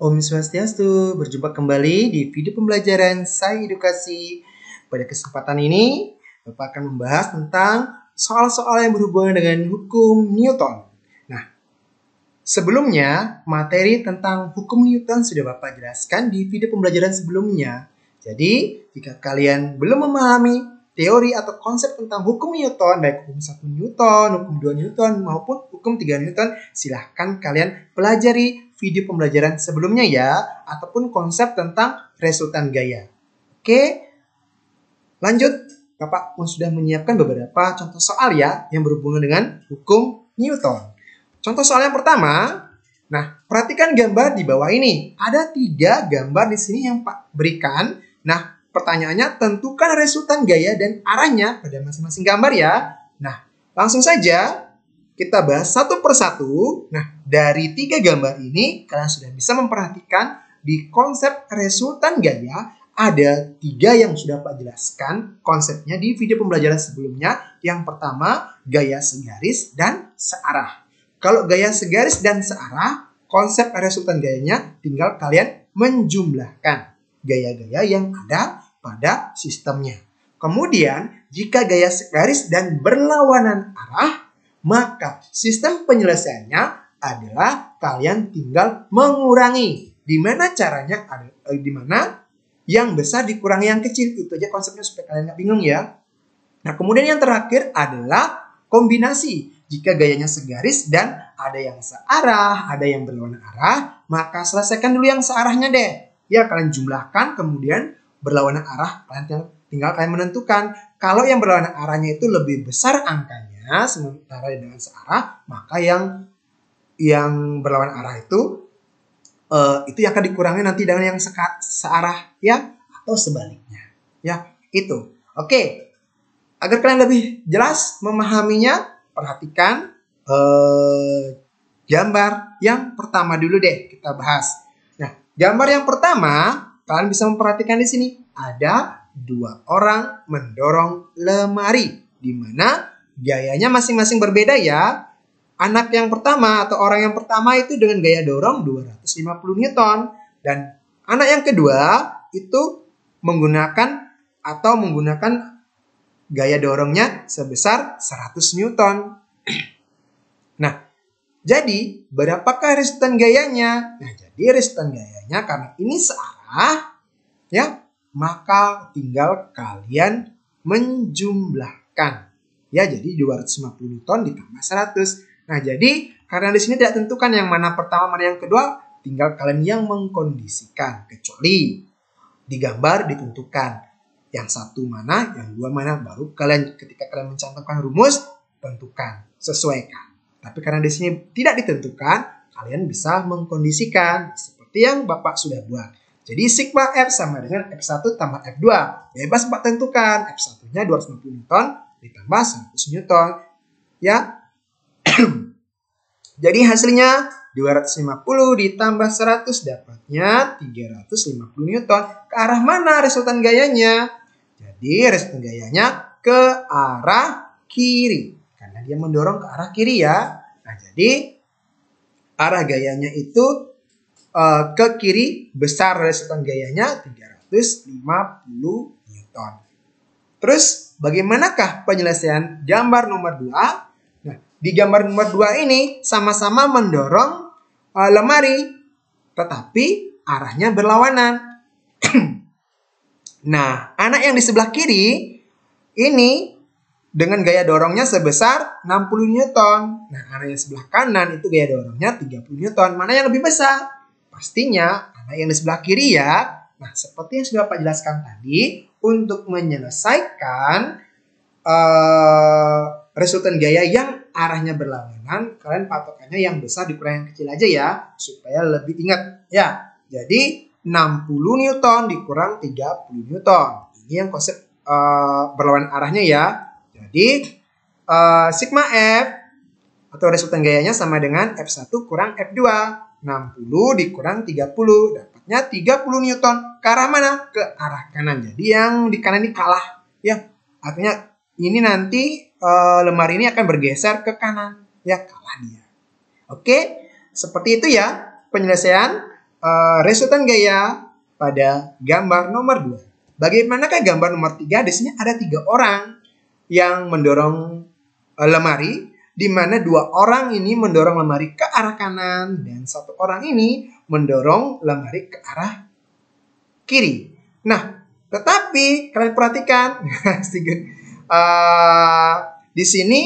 Om Swastiastu, berjumpa kembali di video pembelajaran Sai Edukasi. Pada kesempatan ini, Bapak akan membahas tentang soal-soal yang berhubungan dengan hukum Newton. Nah, sebelumnya materi tentang hukum Newton sudah Bapak jelaskan di video pembelajaran sebelumnya. Jadi, jika kalian belum memahami teori atau konsep tentang hukum Newton, baik hukum 1 Newton, hukum 2 Newton, maupun hukum 3 Newton, silahkan kalian pelajari video pembelajaran sebelumnya ya, ataupun konsep tentang resultan gaya. Oke, lanjut. Bapak pun sudah menyiapkan beberapa contoh soal ya, yang berhubungan dengan hukum Newton. Contoh soal yang pertama, nah perhatikan gambar di bawah ini. Ada 3 gambar di sini yang Pak berikan. Nah, pertanyaannya tentukan resultan gaya dan arahnya pada masing-masing gambar ya. Nah, langsung saja kita bahas satu persatu. Nah, dari 3 gambar ini, kalian sudah bisa memperhatikan di konsep resultan gaya, ada 3 yang sudah Pak jelaskan konsepnya di video pembelajaran sebelumnya. Yang pertama, gaya segaris dan searah. Kalau gaya segaris dan searah, konsep resultan gayanya tinggal kalian menjumlahkan gaya-gaya yang ada pada sistemnya. Kemudian, jika gaya segaris dan berlawanan arah, maka sistem penyelesaiannya adalah kalian tinggal mengurangi. Di mana caranya? Di mana yang besar dikurangi yang kecil. Itu aja konsepnya supaya kalian nggak bingung ya. Nah, kemudian yang terakhir adalah kombinasi. Jika gayanya segaris dan ada yang searah, ada yang berlawanan arah, maka selesaikan dulu yang searahnya deh. Ya, kalian jumlahkan, kemudian berlawanan arah, kalian tinggal kalian menentukan. Kalau yang berlawanan arahnya itu lebih besar angkanya, sementara dengan searah, maka yang berlawanan arah itu yang akan dikurangi nanti dengan yang searah ya, atau sebaliknya ya, itu. Oke, agar kalian lebih jelas memahaminya, perhatikan gambar yang pertama dulu deh kita bahas. Nah, gambar yang pertama kalian bisa memperhatikan di sini ada 2 orang mendorong lemari, di mana gayanya masing-masing berbeda ya. Anak yang pertama atau orang yang pertama itu dengan gaya dorong 250 Newton. Dan anak yang kedua itu menggunakan gaya dorongnya sebesar 100 Newton. Nah, jadi berapakah resultan gayanya? Nah, jadi resultan gayanya karena ini searah ya, maka tinggal kalian menjumlahkan. Ya, jadi 250 Newton ditambah 100. Nah, jadi karena di sini tidak tentukan yang mana pertama, mana yang kedua, tinggal kalian yang mengkondisikan. Kecuali di gambar ditentukan yang satu mana, yang dua mana, baru ketika kalian mencantumkan rumus, tentukan, sesuaikan. Tapi karena di sini tidak ditentukan, kalian bisa mengkondisikan seperti yang Bapak sudah buat. Jadi sigma F sama dengan F1 tambah F2. Bebas Bapak tentukan. F1-nya 250 Newton ditambah 100 Newton. Ya. Jadi hasilnya 250 ditambah 100 dapatnya 350 Newton. Ke arah mana resultan gayanya? Jadi resultan gayanya ke arah kiri. Karena dia mendorong ke arah kiri ya. Nah, jadi arah gayanya itu ke kiri, besar resultan gayanya 350 Newton. Terus bagaimanakah penyelesaian gambar nomor 2? Nah, di gambar nomor 2 ini sama-sama mendorong lemari, tetapi arahnya berlawanan. Nah, anak yang di sebelah kiri ini dengan gaya dorongnya sebesar 60 Newton. Nah, anak yang sebelah kanan itu gaya dorongnya 30 Newton. Mana yang lebih besar? Pastinya anak yang di sebelah kiri ya. Nah, seperti yang sudah Pak jelaskan tadi, untuk menyelesaikan resultan gaya yang arahnya berlawanan, kalian patokannya yang besar dikurangi yang kecil aja ya, supaya lebih ingat ya. Jadi 60 Newton dikurang 30 Newton. Ini yang konsep berlawanan arahnya ya. Jadi sigma F atau resultan gayanya sama dengan F1 kurang F2. 60 dikurang 30 dapatnya 30 Newton. Ke arah mana? Ke arah kanan. Jadi yang di kanan ini kalah ya. Artinya ini nanti lemari ini akan bergeser ke kanan. Ya, kalah dia. Oke, seperti itu ya penyelesaian resultan gaya pada gambar nomor 2. Bagaimanakah gambar nomor 3? Di sini ada 3 orang yang mendorong lemari, di mana 2 orang ini mendorong lemari ke arah kanan dan 1 orang ini mendorong lemari ke arah kiri. Nah, tetapi kalian perhatikan di sini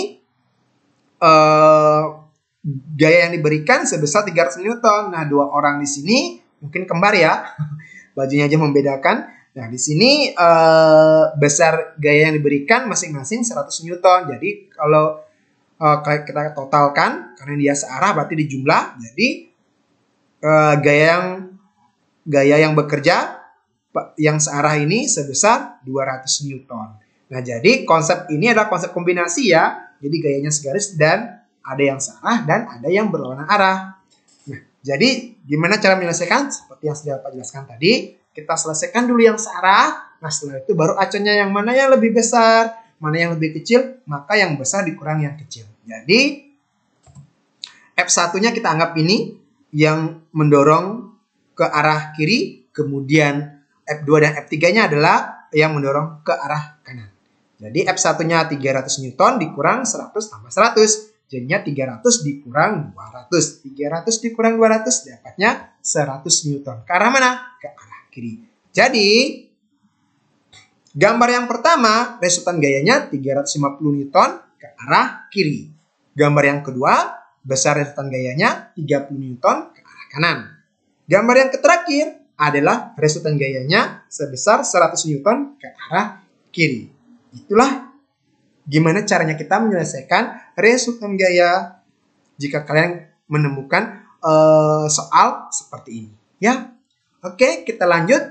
gaya yang diberikan sebesar 300 Newton. Nah, 2 orang di sini mungkin kembar ya. Bajunya aja membedakan. Nah, di sini besar gaya yang diberikan masing-masing 100 Newton. Jadi, kalau kita totalkan, karena dia searah berarti dijumlah. Jadi, gaya yang bekerja yang searah ini sebesar 200 Newton. Nah, jadi konsep ini adalah konsep kombinasi ya. Jadi, gayanya segaris dan ada yang searah dan ada yang berlawanan arah. Nah, jadi gimana cara menyelesaikan? Seperti yang sudah Pak jelaskan tadi, kita selesaikan dulu yang searah. Nah, setelah itu baru acuannya yang mana yang lebih besar, mana yang lebih kecil, maka yang besar dikurang yang kecil. Jadi, F1-nya kita anggap ini yang mendorong ke arah kiri, kemudian F2 dan F3-nya adalah yang mendorong ke arah kanan. Jadi, F1-nya 300 Newton dikurang 100 tambah 100. Jadinya 300 dikurang 200. 300 dikurang 200 dapatnya 100 Newton. Ke arah mana? Ke arah kiri. Jadi, gambar yang pertama, resultan gayanya 350 Newton ke arah kiri. Gambar yang kedua, besar resultan gayanya 30 Newton ke arah kanan. Gambar yang terakhir adalah resultan gayanya sebesar 100 Newton ke arah kiri. Itulah gimana caranya kita menyelesaikan resultan gaya jika kalian menemukan soal seperti ini. Ya, oke, kita lanjut.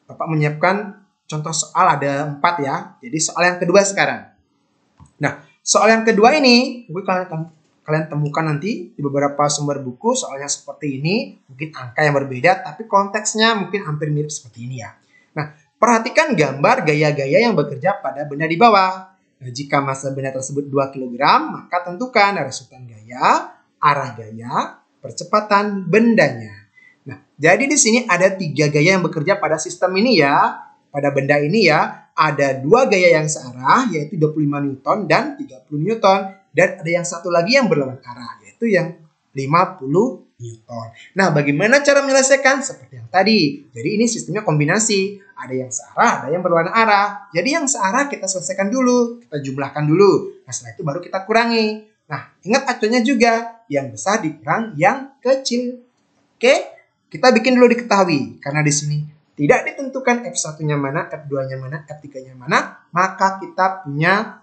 Bapak menyiapkan contoh soal ada 4 ya. Jadi soal yang kedua sekarang. Nah, soal yang kedua ini mungkin kalian temukan nanti di beberapa sumber buku soalnya seperti ini. Mungkin angka yang berbeda, tapi konteksnya mungkin hampir mirip seperti ini ya. Nah, perhatikan gambar gaya-gaya yang bekerja pada benda di bawah. Nah, jika massa benda tersebut 2 kg, maka tentukan resultan gaya, arah gaya, percepatan bendanya. Nah, jadi di sini ada 3 gaya yang bekerja pada sistem ini ya. Pada benda ini ya, ada 2 gaya yang searah, yaitu 25 Newton dan 30 Newton. Dan ada yang satu lagi yang berlawanan arah, yaitu yang 50 Newton. Nah, bagaimana cara menyelesaikan? Seperti yang tadi. Jadi ini sistemnya kombinasi. Ada yang searah, ada yang berlawanan arah. Jadi yang searah kita selesaikan dulu. Kita jumlahkan dulu. Nah, setelah itu baru kita kurangi. Nah, ingat acuannya juga. Yang besar dikurang yang kecil. Oke? Kita bikin dulu diketahui. Karena di sini tidak ditentukan F1-nya mana, F2-nya mana, F3-nya mana. Maka kita punya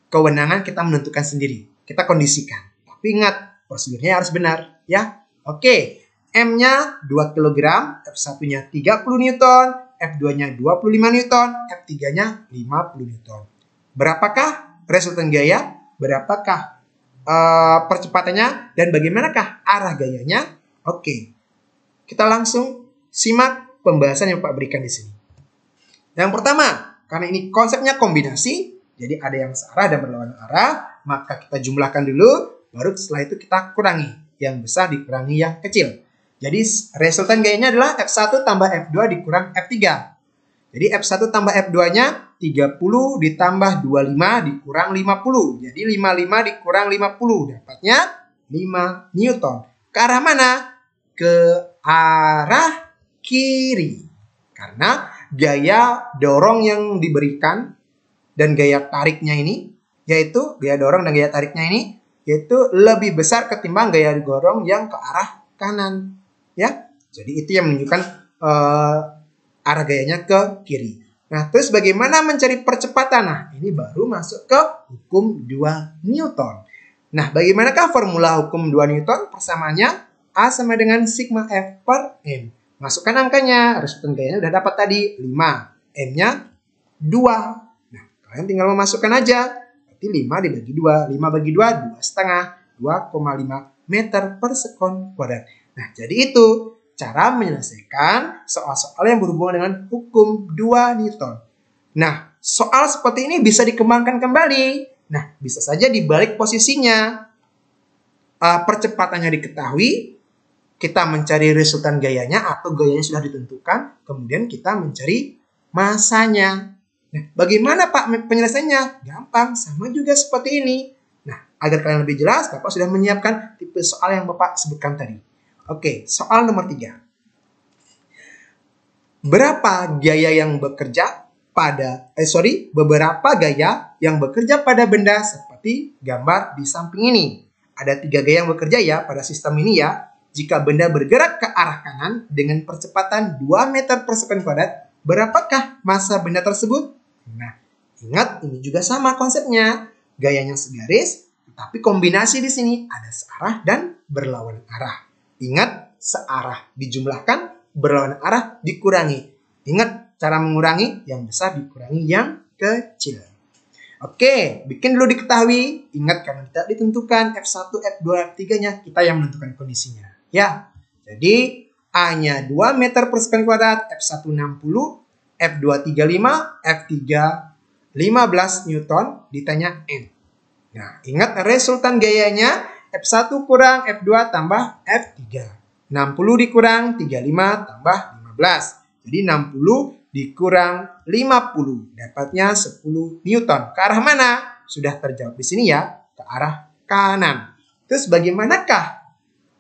kewenangan kita menentukan sendiri. Kita kondisikan. Tapi ingat, prosedurnya harus benar. Ya, oke. M-nya 2 kg, F1-nya 30 Newton, F2-nya 25 Newton, F3-nya 50 Newton. Berapakah resultan gaya? Berapakah percepatannya? Dan bagaimanakah arah gayanya? Oke. Kita langsung simak pembahasan yang Pak berikan di sini. Yang pertama, karena ini konsepnya kombinasi, jadi ada yang searah dan berlawanan arah, maka kita jumlahkan dulu, baru setelah itu kita kurangi. Yang besar dikurangi yang kecil. Jadi resultan gayanya adalah F1 tambah F2 dikurang F3. Jadi F1 tambah F2-nya 30 ditambah 25 dikurang 50. Jadi 55 dikurang 50 dapatnya 5 Newton. Ke arah mana? Ke arah kiri. Karena gaya dorong yang diberikan dan gaya tariknya ini, yaitu gaya dorong dan gaya tariknya ini, yaitu lebih besar ketimbang gaya dorong yang ke arah kanan. Ya, jadi itu yang menunjukkan arah gayanya ke kiri. Nah, terus bagaimana mencari percepatan? Nah, ini baru masuk ke hukum 2 Newton. Nah, bagaimanakah formula hukum 2 Newton? Persamaannya A sama dengan sigma F per M. Masukkan angkanya, resultan gayanya udah dapat tadi 5, M-nya 2. Nah, kalian tinggal memasukkan aja. Berarti 5 dibagi 2, 5 bagi 2, 2,5, 2,5 meter per sekon kuadrat. Nah, jadi itu cara menyelesaikan soal-soal yang berhubungan dengan hukum 2 Newton. Nah, soal seperti ini bisa dikembangkan kembali. Nah, bisa saja dibalik posisinya. Percepatannya diketahui, kita mencari resultan gayanya atau gayanya sudah ditentukan, kemudian kita mencari masanya. Nah, bagaimana Pak penyelesaiannya? Gampang, sama juga seperti ini. Nah, agar kalian lebih jelas, Bapak sudah menyiapkan tipe soal yang Bapak sebutkan tadi. Oke, soal nomor 3. Berapa gaya yang bekerja beberapa gaya yang bekerja pada benda seperti gambar di samping ini. Ada 3 gaya yang bekerja ya pada sistem ini ya. Jika benda bergerak ke arah kanan dengan percepatan 2 meter per sekon kuadrat, berapakah massa benda tersebut? Nah, ingat ini juga sama konsepnya. Gayanya segaris, tapi kombinasi di sini ada searah dan berlawanan arah. Ingat, searah dijumlahkan, berlawanan arah dikurangi. Ingat, cara mengurangi yang besar dikurangi yang kecil. Oke, bikin dulu diketahui. Ingat karena tidak ditentukan F1, F2, F3-nya, kita yang menentukan kondisinya. Ya, jadi A-nya 2 meter per sekon kuadrat, F1 60, F2 35, F3 15 Newton, ditanya N. Nah, ingat resultan gayanya F1 kurang F2 tambah F3. 60 dikurang 35 tambah 15. Jadi 60 dikurang 50, dapatnya 10 Newton. Ke arah mana? Sudah terjawab di sini ya, ke arah kanan. Terus bagaimanakah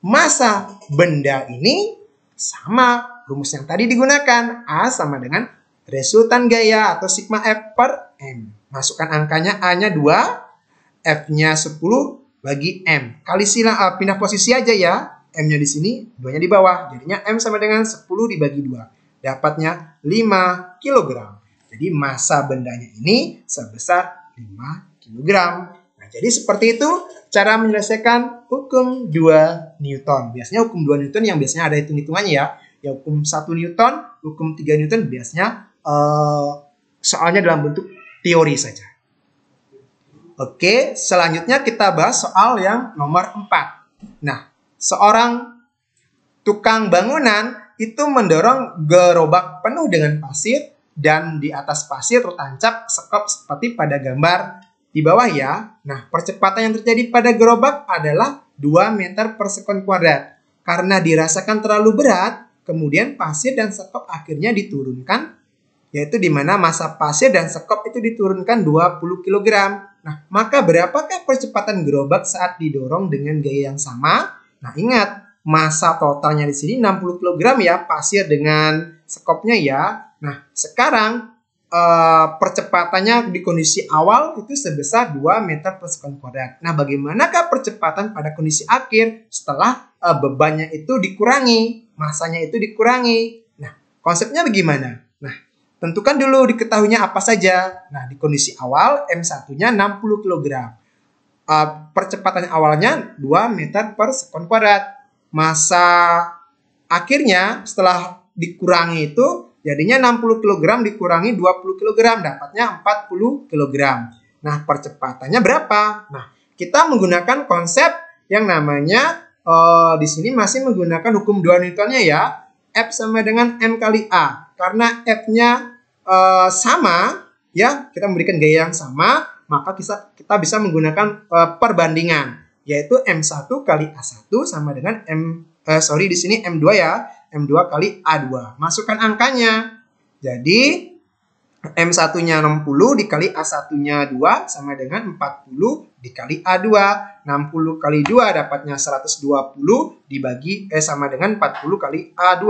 massa benda ini? Sama rumus yang tadi digunakan. A sama dengan resultan gaya atau sigma F per M. Masukkan angkanya, A-nya 2, F-nya 10 bagi M. Kali pindah posisi aja ya. M-nya di sini, 2-nya di bawah. Jadinya M sama dengan 10 dibagi 2. Dapatnya 5 kg. Jadi massa bendanya ini sebesar 5 kg. Nah, jadi seperti itu cara menyelesaikan hukum 2 Newton. Biasanya hukum 2 Newton yang biasanya ada hitung-hitungannya ya. Ya hukum 1 Newton, hukum 3 Newton biasanya soalnya dalam bentuk teori saja. Oke, selanjutnya kita bahas soal yang nomor 4. Nah, seorang tukang bangunan itu mendorong gerobak penuh dengan pasir dan di atas pasir tertancap sekop seperti pada gambar di bawah ya. Nah, percepatan yang terjadi pada gerobak adalah 2 meter per sekon kuadrat. Karena dirasakan terlalu berat, kemudian pasir dan sekop akhirnya diturunkan, yaitu di mana massa pasir dan sekop itu diturunkan 20 kg. Nah, maka berapakah percepatan gerobak saat didorong dengan gaya yang sama? Nah, ingat, massa totalnya di sini 60 kg ya, pasir dengan sekopnya ya. Nah, sekarang percepatannya di kondisi awal itu sebesar 2 meter per sekon kuadrat. Nah, bagaimanakah percepatan pada kondisi akhir setelah bebannya itu dikurangi, massanya itu dikurangi? Nah, konsepnya bagaimana? Nah, tentukan dulu diketahuinya apa saja. Nah, di kondisi awal M1-nya 60 kg. Percepatan awalnya 2 meter per sekon kuadrat. Massa akhirnya setelah dikurangi itu jadinya 60 kg dikurangi 20 kg, dapatnya 40 kg. Nah, percepatannya berapa? Nah, kita menggunakan konsep yang namanya di sini masih menggunakan hukum 2 Newtonnya ya. F sama dengan M kali A. Karena F-nya sama ya, kita memberikan gaya yang sama, maka kita bisa menggunakan perbandingan, yaitu M1 kali A1 sama dengan di sini M2 ya, M2 kali A2. Masukkan angkanya. Jadi M1-nya 60 dikali A1-nya 2 sama dengan 40 dikali A2. 60 kali 2 dapatnya 120 dibagi sama dengan 40 kali A2.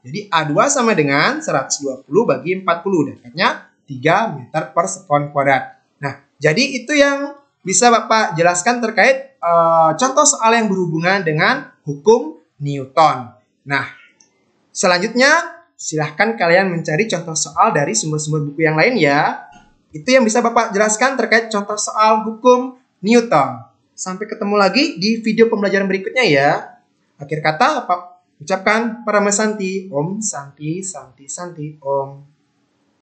Jadi A2 sama dengan 120 bagi 40, dapatnya 3 meter per sekon kuadrat. Nah, jadi itu yang bisa Bapak jelaskan terkait contoh soal yang berhubungan dengan hukum Newton. Nah, selanjutnya silahkan kalian mencari contoh soal dari sumber-sumber buku yang lain ya. Itu yang bisa Bapak jelaskan terkait contoh soal hukum Newton. Sampai ketemu lagi di video pembelajaran berikutnya ya. Akhir kata Bapak ucapkan Parama Santi, Om Santi Santi Santi Om.